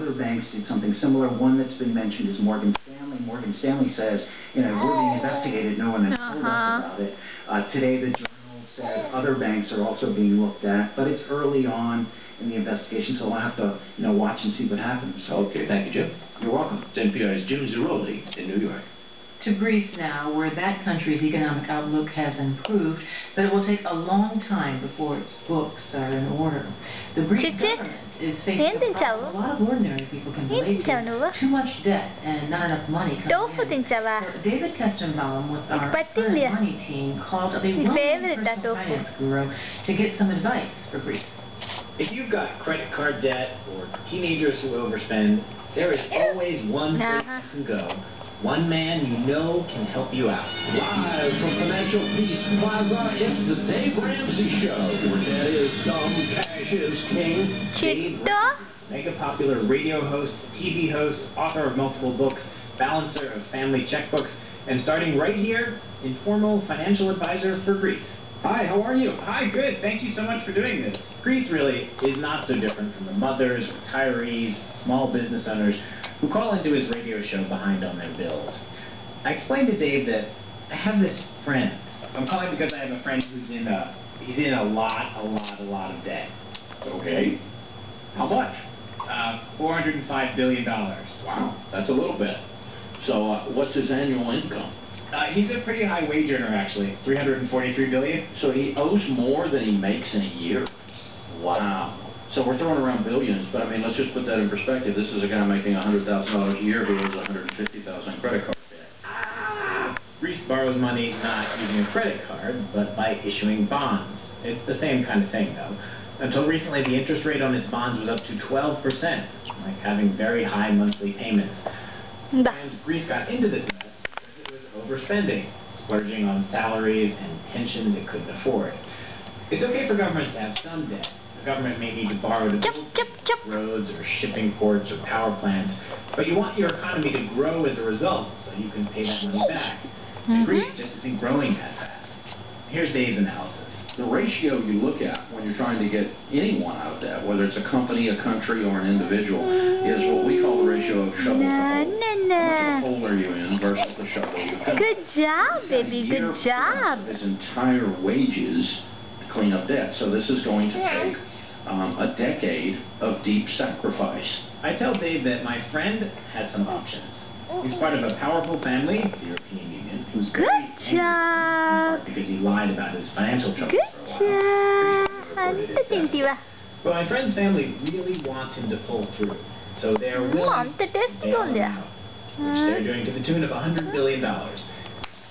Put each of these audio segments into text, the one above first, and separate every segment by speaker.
Speaker 1: other banks did something similar. One that's been mentioned is Morgan Stanley. Morgan Stanley says, you know, we're being investigated. No one has told us about it. Today, the Journal said other banks are also being looked at, but it's early on in the investigation, so we'll have to, you know, watch and see what happens.
Speaker 2: Okay, thank you, Jim.
Speaker 1: You're welcome.
Speaker 2: It's NPR's Jim Zaroli in New York.
Speaker 3: To Greece now, where that country's economic outlook has improved, but it will take a long time before its books are in order. The Greek government is facing a problem a lot of ordinary people can relate to: too much debt and not enough money coming in. So David Kestenbaum with our Current Money team called up a well-known personal finance guru to get some advice for Greece.
Speaker 4: If you've got credit card debt or teenagers who overspend, there is always one place you can go. One man you know can help you out.
Speaker 5: Live from Financial Peace Plaza, it's the Dave Ramsey Show, where debt is dumb, cash is king.
Speaker 4: Dave Ramsey, mega popular radio host, TV host, author of multiple books, balancer of family checkbooks, and starting right here, informal financial advisor for Greece.
Speaker 1: Hi, how are you?
Speaker 4: Hi, good. Thank you so much for doing this. Greece really is not so different from the mothers, retirees, small business owners who call into his radio show behind on their bills. I explained to Dave that I have this friend. I'm calling because I have a friend who's in a lot of debt.
Speaker 5: Okay. How much?
Speaker 4: $405 billion.
Speaker 5: Wow, that's a little bit. So what's his annual income?
Speaker 4: He's a pretty high wage earner, actually. $343 billion.
Speaker 5: So he owes more than he makes in a year? Wow. So we're throwing around billions, but I mean, let's just put that in perspective. This is a guy making $100,000 a year who owes $150,000 credit card debt.
Speaker 4: Greece borrows money not using a credit card, but by issuing bonds. It's the same kind of thing, though. Until recently, the interest rate on its bonds was up to 12%, like having very high monthly payments. And Greece got into this mess because it was overspending, splurging on salaries and pensions it couldn't afford. It's okay for governments to have some debt. The government may need to borrow to build roads or shipping ports or power plants, but you want your economy to grow as a result so you can pay that money back. And Greece just isn't growing that fast. Here's Dave's analysis.
Speaker 5: The ratio you look at when you're trying to get anyone out of debt, whether it's a company, a country, or an individual, is what we call the ratio of shovel to hole. How much of a hole are you in versus the shovel you fill?
Speaker 6: Good job, baby. Good job.
Speaker 5: His entire wages to clean up debt. So this is going to take a decade of deep sacrifice.
Speaker 4: I tell Dave that my friend has some options. He's part of a powerful family, the European Union, who's very angry, in part because he lied about his financial troubles for a while. But my friend's family really wants him to pull through, so they're willing to bail him out, which they're doing to the tune of $100 billion.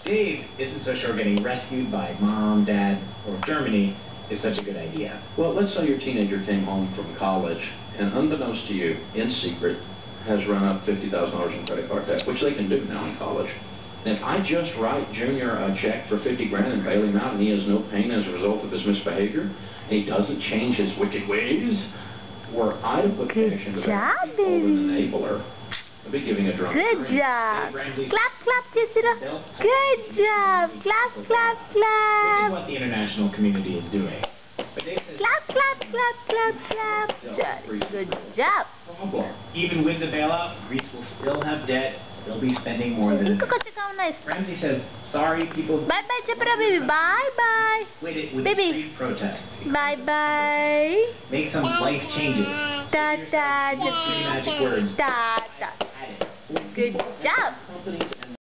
Speaker 4: Dave isn't so sure getting rescued by mom, dad, or Germany is such a good idea.
Speaker 5: Well, let's say your teenager came home from college and, unbeknownst to you, in secret, has run up $50,000 in credit card debt, which they can do now in college. And if I just write Junior a check for $50 grand and bail him out and he has no pain as a result of his misbehavior, and he doesn't change his wicked ways, were I to put cash into that an enabler, I'd be giving a drum.
Speaker 6: Good job. Clap, clap, Jessica. Good job. Clap, clap, clap.
Speaker 4: This is what the international community is doing.
Speaker 6: Clap, clap, clap, clap, clap. Good job.
Speaker 4: Even with the bailout, Greece will still have debt, still be spending more than it is. Ramsey says, sorry, people.
Speaker 6: Bye-bye, Chapra, baby. Bye-bye.
Speaker 4: With street protests.
Speaker 6: Bye-bye.
Speaker 4: Make some life changes.
Speaker 6: Tata.
Speaker 4: Three magic words.
Speaker 6: Tata. Good job.